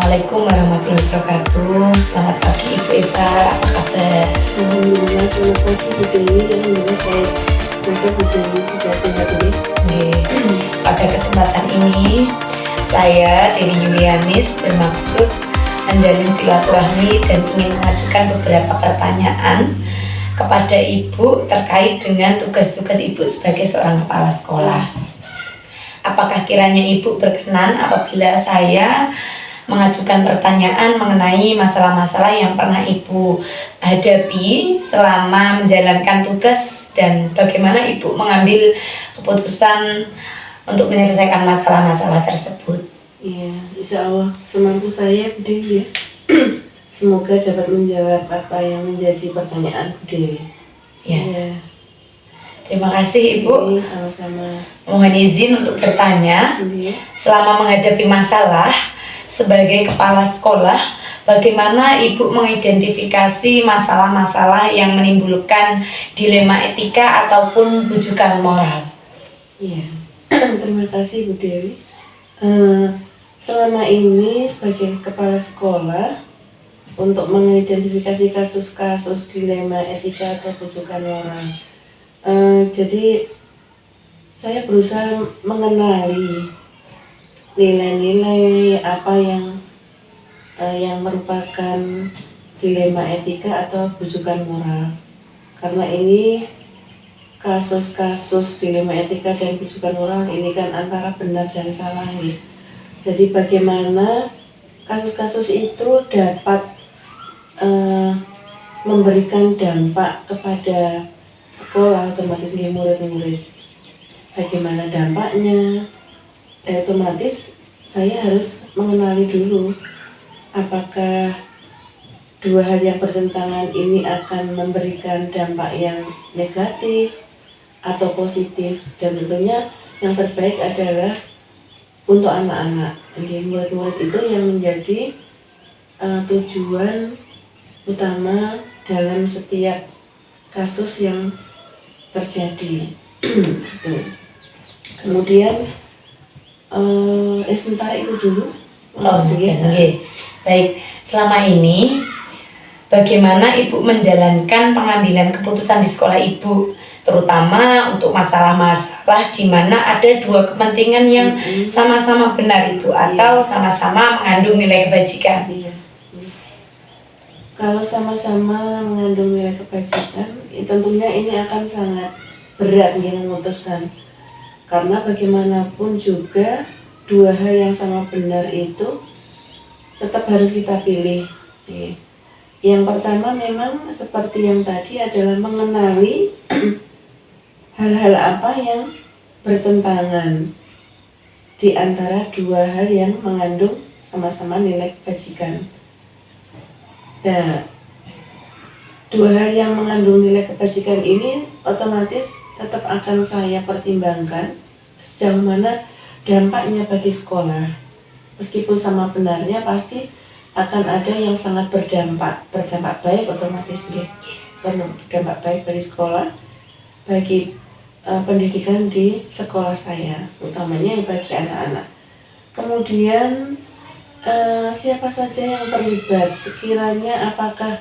Assalamualaikum warahmatullahi wabarakatuh. Selamat pagi Ibu Eva, apa kabar? Alhamdulillah, selamat pagi Bu Dewi. Alhamdulillah baik. Semoga Bu Dewi sudah sehat ini. Pada kesempatan ini, saya Dewi Yulianis bermaksud menjalin silaturahmi dan ingin mengajukan beberapa pertanyaan kepada Ibu terkait dengan tugas-tugas Ibu sebagai seorang kepala sekolah. Apakah kiranya Ibu berkenan apabila saya mengajukan pertanyaan mengenai masalah-masalah yang pernah Ibu hadapi selama menjalankan tugas dan bagaimana Ibu mengambil keputusan untuk menyelesaikan masalah-masalah tersebut? Iya, insya Allah semampu saya Bu Dewi ya. Semoga dapat menjawab apa yang menjadi pertanyaan Bu Dewi. Ya. Terima kasih Ibu. Iya, sama-sama. Mohon izin untuk bertanya, Iya. selama menghadapi masalah sebagai kepala sekolah, bagaimana Ibu mengidentifikasi masalah-masalah yang menimbulkan dilema etika ataupun bujukan moral? Iya. Terima kasih Bu Dewi. Selama ini sebagai kepala sekolah untuk mengidentifikasi kasus-kasus dilema etika atau bujukan moral. Jadi saya berusaha mengenali nilai-nilai apa yang merupakan dilema etika atau bujukan moral. Karena ini kasus-kasus dilema etika dan bujukan moral ini kan antara benar dan salah nih. Jadi bagaimana kasus-kasus itu dapat memberikan dampak kepada sekolah, otomatis murid-murid. Bagaimana dampaknya? Otomatis saya harus mengenali dulu apakah dua hal yang bertentangan ini akan memberikan dampak yang negatif atau positif, dan tentunya yang terbaik adalah untuk anak-anak. Jadi murid-murid itu yang menjadi tujuan utama dalam setiap kasus yang terjadi. Kemudian sementara itu dulu. Oke. Baik, selama ini bagaimana Ibu menjalankan pengambilan keputusan di sekolah Ibu, terutama untuk masalah-masalah di mana ada dua kepentingan yang sama-sama benar Ibu atau sama-sama mengandung nilai kebajikan? Iya. Kalau sama-sama mengandung nilai kebajikan, tentunya ini akan sangat berat memutuskan. Karena bagaimanapun juga dua hal yang sama benar itu tetap harus kita pilih. Yang pertama memang seperti yang tadi adalah mengenali hal-hal apa yang bertentangan di antara dua hal yang mengandung sama-sama nilai kebajikan. Nah, dua hal yang mengandung nilai kebajikan ini otomatis tetap akan saya pertimbangkan sejauh mana dampaknya bagi sekolah. Meskipun sama benarnya pasti akan ada yang sangat berdampak baik otomatis berdampak baik bagi sekolah, bagi pendidikan di sekolah saya, utamanya bagi anak-anak. Kemudian siapa saja yang terlibat, sekiranya apakah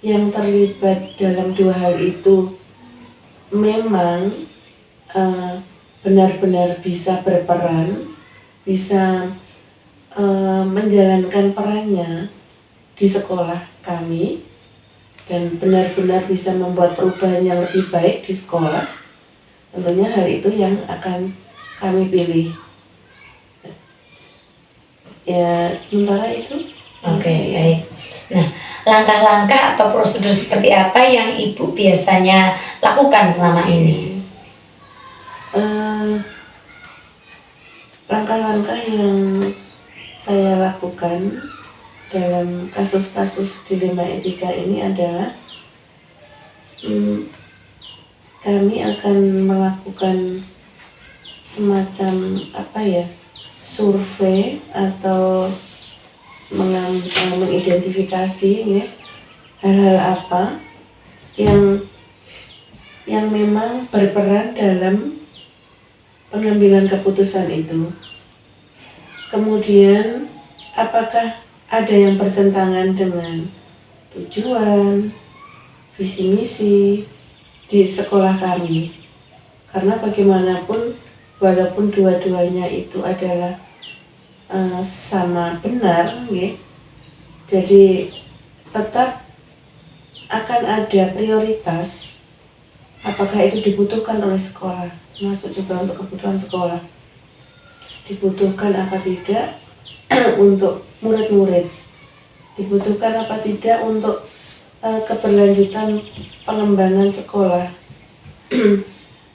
yang terlibat dalam dua hal itu memang benar-benar bisa berperan, bisa menjalankan perannya di sekolah kami dan benar-benar bisa membuat perubahan yang lebih baik di sekolah, tentunya hal itu yang akan kami pilih. Ya, sementara itu. Oke, baik. Nah, langkah-langkah atau prosedur seperti apa yang Ibu biasanya lakukan selama ini? Langkah-langkah yang saya lakukan dalam kasus-kasus dilema etika ini adalah kami akan melakukan semacam survei atau mengidentifikasi hal-hal apa yang memang berperan dalam pengambilan keputusan itu. Kemudian apakah ada yang bertentangan dengan tujuan, visi misi di sekolah kami. Karena bagaimanapun, walaupun dua-duanya itu adalah sama benar, jadi tetap akan ada prioritas apakah itu dibutuhkan oleh sekolah, masuk juga untuk kebutuhan sekolah, dibutuhkan apa tidak untuk murid-murid, dibutuhkan apa tidak untuk keberlanjutan pengembangan sekolah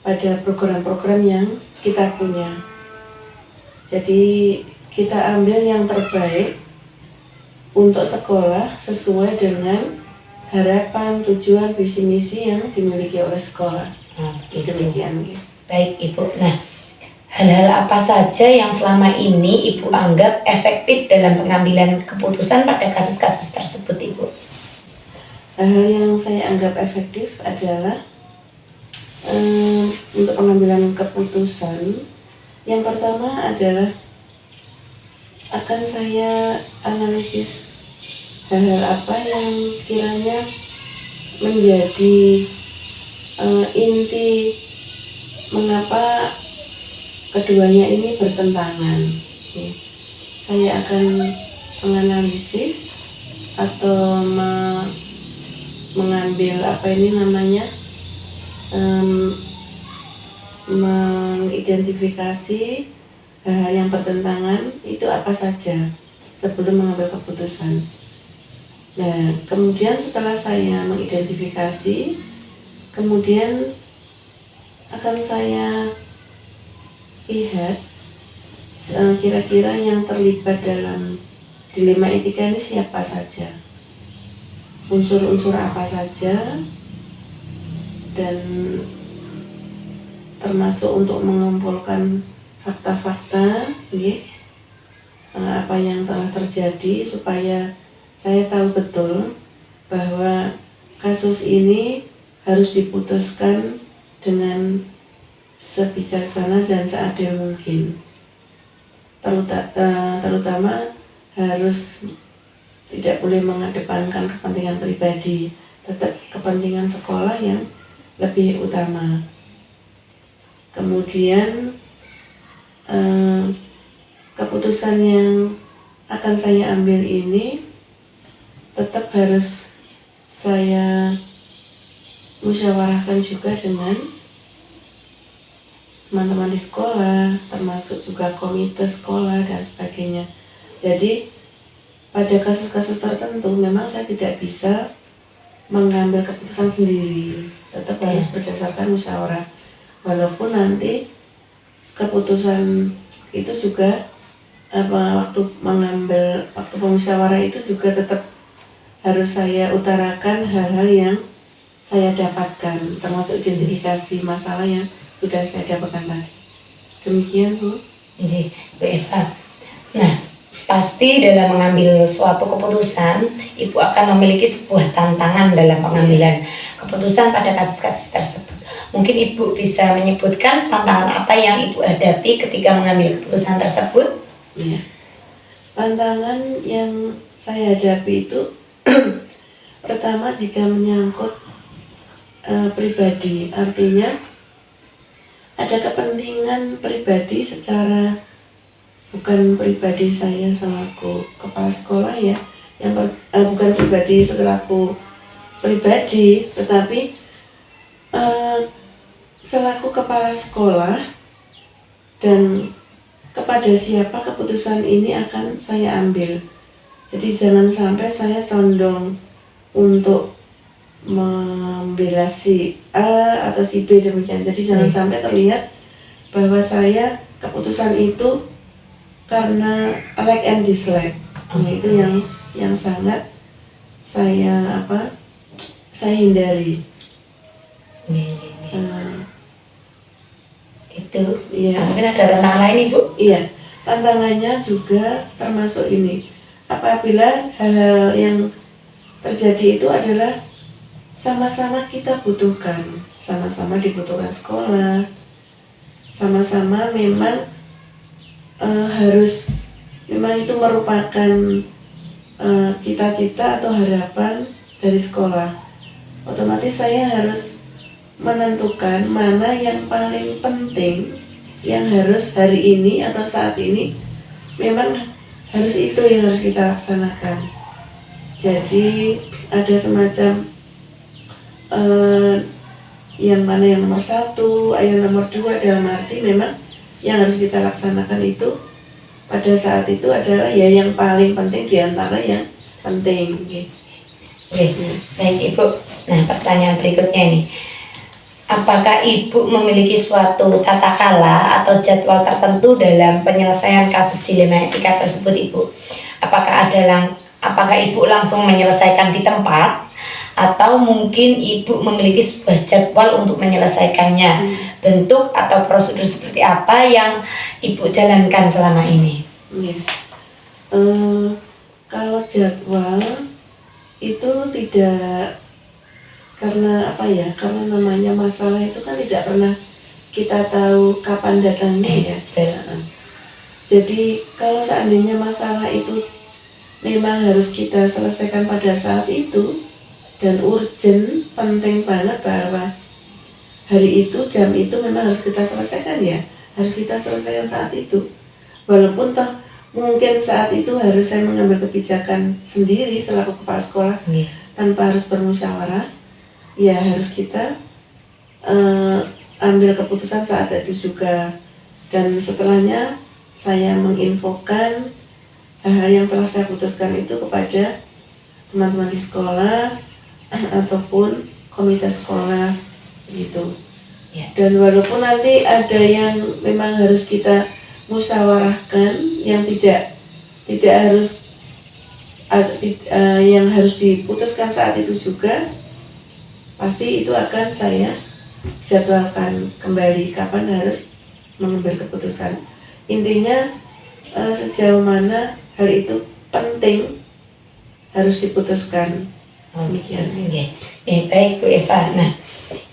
pada program-program yang kita punya. Jadi kita ambil yang terbaik untuk sekolah sesuai dengan harapan, tujuan, visi misi yang dimiliki oleh sekolah. Demikian. Baik Ibu. Nah, hal-hal apa saja yang selama ini Ibu anggap efektif dalam pengambilan keputusan pada kasus-kasus tersebut, Ibu? Hal yang saya anggap efektif adalah untuk pengambilan keputusan. Yang pertama adalah akan saya analisis hal-hal apa yang kiranya menjadi inti mengapa keduanya ini bertentangan. Saya akan menganalisis atau mengambil mengidentifikasi hal yang bertentangan itu apa saja sebelum mengambil keputusan. Nah, kemudian setelah saya mengidentifikasi, kemudian akan saya lihat kira-kira yang terlibat dalam dilema etika ini siapa saja, unsur-unsur apa saja, dan termasuk untuk mengumpulkan fakta-fakta apa yang telah terjadi supaya saya tahu betul bahwa kasus ini harus diputuskan dengan sebijaksana dan seadil mungkin. Terutama harus tidak boleh mengedepankan kepentingan pribadi, tetap kepentingan sekolah yang lebih utama. Kemudian keputusan yang akan saya ambil ini tetap harus saya musyawarahkan juga dengan teman-teman di sekolah, termasuk juga komite sekolah dan sebagainya. Jadi pada kasus-kasus tertentu memang saya tidak bisa mengambil keputusan sendiri, tetap harus berdasarkan musyawarah. Walaupun nanti keputusan itu juga waktu pemusyawarah itu juga tetap harus saya utarakan hal-hal yang saya dapatkan, termasuk identifikasi masalah yang sudah saya dapatkan tadi. Demikian, Bu. Iya, Bu Eva. Nah, pasti dalam mengambil suatu keputusan, Ibu akan memiliki sebuah tantangan dalam pengambilan keputusan pada kasus-kasus tersebut. Mungkin Ibu bisa menyebutkan tantangan apa yang Ibu hadapi ketika mengambil keputusan tersebut? Ya. Tantangan yang saya hadapi itu pertama jika menyangkut pribadi, artinya ada kepentingan pribadi secara bukan pribadi saya selaku kepala sekolah ya, yang bukan pribadi selaku pribadi, tetapi selaku kepala sekolah dan kepada siapa keputusan ini akan saya ambil. Jadi jangan sampai saya condong untuk membela si A atau si B demikian. Jadi jangan sampai terlihat bahwa saya keputusan itu karena like and dislike. Itu yang sangat saya hindari. Itu ya. Mungkin ada tantangan lain, Ibu? Iya, tantangannya juga termasuk ini. Apabila hal-hal yang terjadi itu adalah sama-sama kita butuhkan, sama-sama dibutuhkan sekolah, sama-sama memang memang itu merupakan cita-cita atau harapan dari sekolah. Otomatis saya harus menentukan mana yang paling penting, yang harus hari ini atau saat ini memang harus itu yang harus kita laksanakan. Jadi ada semacam yang mana yang nomor 1, yang nomor 2, dalam arti memang yang harus kita laksanakan itu pada saat itu adalah ya yang paling penting di antara yang penting. Baik Ibu. Nah, pertanyaan berikutnya ini, apakah Ibu memiliki suatu tata kala atau jadwal tertentu dalam penyelesaian kasus dilema etika tersebut, Ibu? Apakah Ibu langsung menyelesaikan di tempat, atau mungkin Ibu memiliki sebuah jadwal untuk menyelesaikannya? Bentuk atau prosedur seperti apa yang Ibu jalankan selama ini? Kalau jadwal itu tidak, karena karena namanya masalah itu kan tidak pernah kita tahu kapan datangnya ya. Jadi kalau seandainya masalah itu memang harus kita selesaikan pada saat itu dan urgent, penting banget bahwa hari itu, jam itu memang harus kita selesaikan ya, harus kita selesaikan saat itu. Walaupun toh mungkin saat itu harus saya mengambil kebijakan sendiri selaku kepala sekolah tanpa harus bermusyawarah, ya harus kita ambil keputusan saat itu juga. Dan setelahnya saya menginfokan hal-hal yang telah saya putuskan itu kepada teman-teman di sekolah ataupun komite sekolah gitu. Dan walaupun nanti ada yang memang harus kita musyawarahkan, yang tidak harus yang harus diputuskan saat itu juga, pasti itu akan saya jadwalkan kembali kapan harus mengambil keputusan. Intinya sejauh mana hal itu penting harus diputuskan. Demikian. Baik Bu Eva. Nah,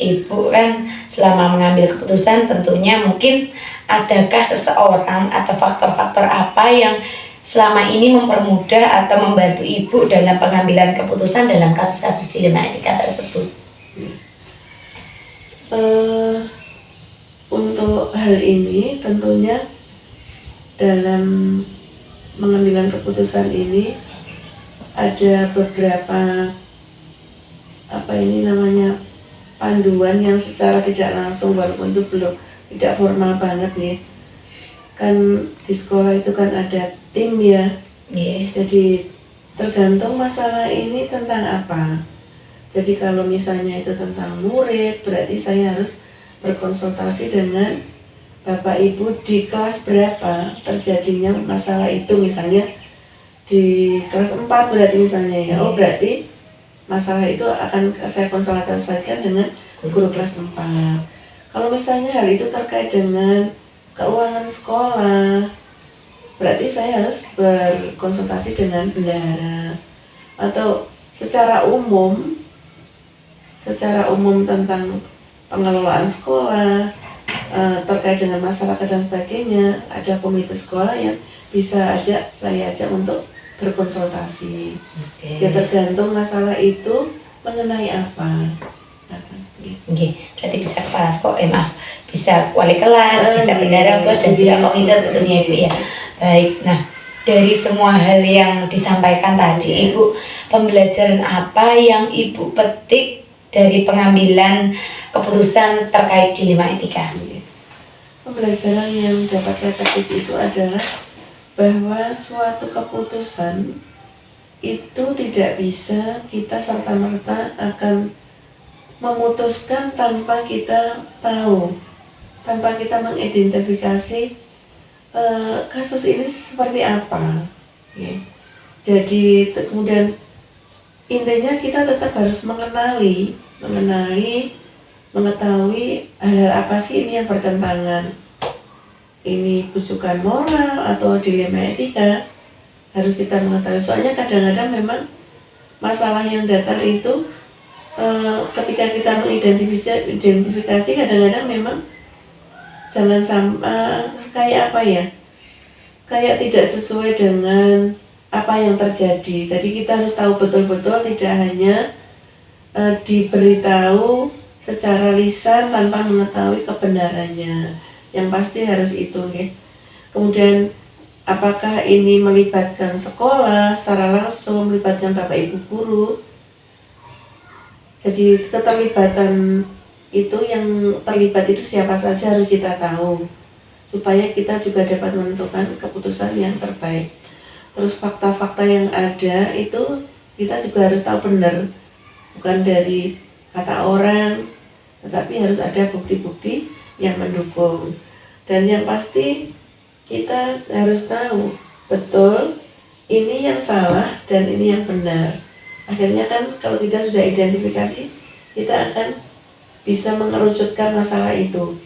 Ibu kan selama mengambil keputusan tentunya mungkin adakah seseorang atau faktor-faktor apa yang selama ini mempermudah atau membantu Ibu dalam pengambilan keputusan dalam kasus-kasus dilema etika tersebut? Untuk hal ini tentunya dalam pengambilan keputusan ini ada beberapa panduan yang secara tidak langsung, walaupun itu belum tidak formal banget nih. Kan di sekolah itu kan ada tim ya. Jadi tergantung masalah ini tentang apa. Jadi kalau misalnya itu tentang murid, berarti saya harus berkonsultasi dengan Bapak Ibu di kelas berapa terjadinya masalah itu. Misalnya di kelas 4 berarti misalnya ya. Oh berarti masalah itu akan saya konsultasikan dengan guru kelas 4. Kalau misalnya hal itu terkait dengan keuangan sekolah, berarti saya harus berkonsultasi dengan bendahara. Atau secara umum tentang pengelolaan sekolah, terkait dengan masyarakat dan sebagainya, ada komite sekolah yang bisa saya ajak untuk berkonsultasi. Ya tergantung masalah itu mengenai apa. Berarti bisa kepala sekolah, bisa wali kelas, bisa bendahara, bos, dan juga komite tentunya Ibu ya. Baik, nah dari semua hal yang disampaikan tadi, Ibu, pembelajaran apa yang Ibu petik dari pengambilan keputusan terkait dilema etika? Pembelajaran yang dapat saya petik itu adalah bahwa suatu keputusan itu tidak bisa kita serta-merta akan memutuskan tanpa kita tahu, tanpa kita mengidentifikasi kasus ini seperti apa. Jadi kemudian intinya kita tetap harus mengetahui hal-hal apa sih ini yang bertentangan. Ini bujukan moral atau dilema etika, harus kita mengetahui. Soalnya kadang-kadang memang masalah yang datang itu ketika kita mengidentifikasi kadang-kadang memang jangan kayak tidak sesuai dengan apa yang terjadi. Jadi kita harus tahu betul-betul, tidak hanya diberitahu secara lisan tanpa mengetahui kebenarannya. Yang pasti harus itu, okay? Kemudian apakah ini melibatkan sekolah secara langsung, melibatkan bapak ibu guru. Jadi keterlibatan itu, yang terlibat itu siapa saja harus kita tahu, supaya kita juga dapat menentukan keputusan yang terbaik. Terus fakta-fakta yang ada itu kita juga harus tahu benar, bukan dari kata orang, tetapi harus ada bukti-bukti yang mendukung. Dan yang pasti kita harus tahu betul ini yang salah dan ini yang benar. Akhirnya kan kalau kita sudah identifikasi, kita akan bisa mengerucutkan masalah itu,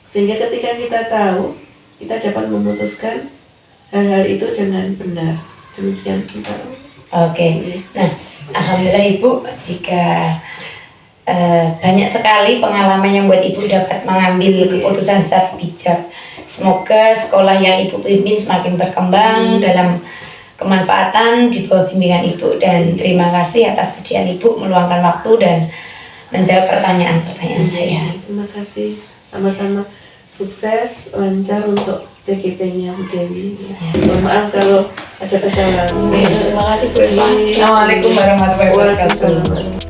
sehingga ketika kita tahu, kita dapat memutuskan hal-hal itu dengan benar. Demikian sementara. Oke. Nah, alhamdulillah Ibu, jika banyak sekali pengalaman yang buat Ibu dapat mengambil keputusan secara bijak. Semoga sekolah yang Ibu pimpin semakin berkembang dalam kemanfaatan di bawah bimbingan Ibu, dan terima kasih atas kesediaan Ibu meluangkan waktu dan menjawab pertanyaan-pertanyaan saya. Terima kasih, sama-sama. Sukses, lancar untuk CGP-nya Bu Dewi. Mohon maaf kalau ada kesalahan. Terima kasih Bu. Assalamualaikum warahmatullahi wabarakatuh. Waalaikumsalam.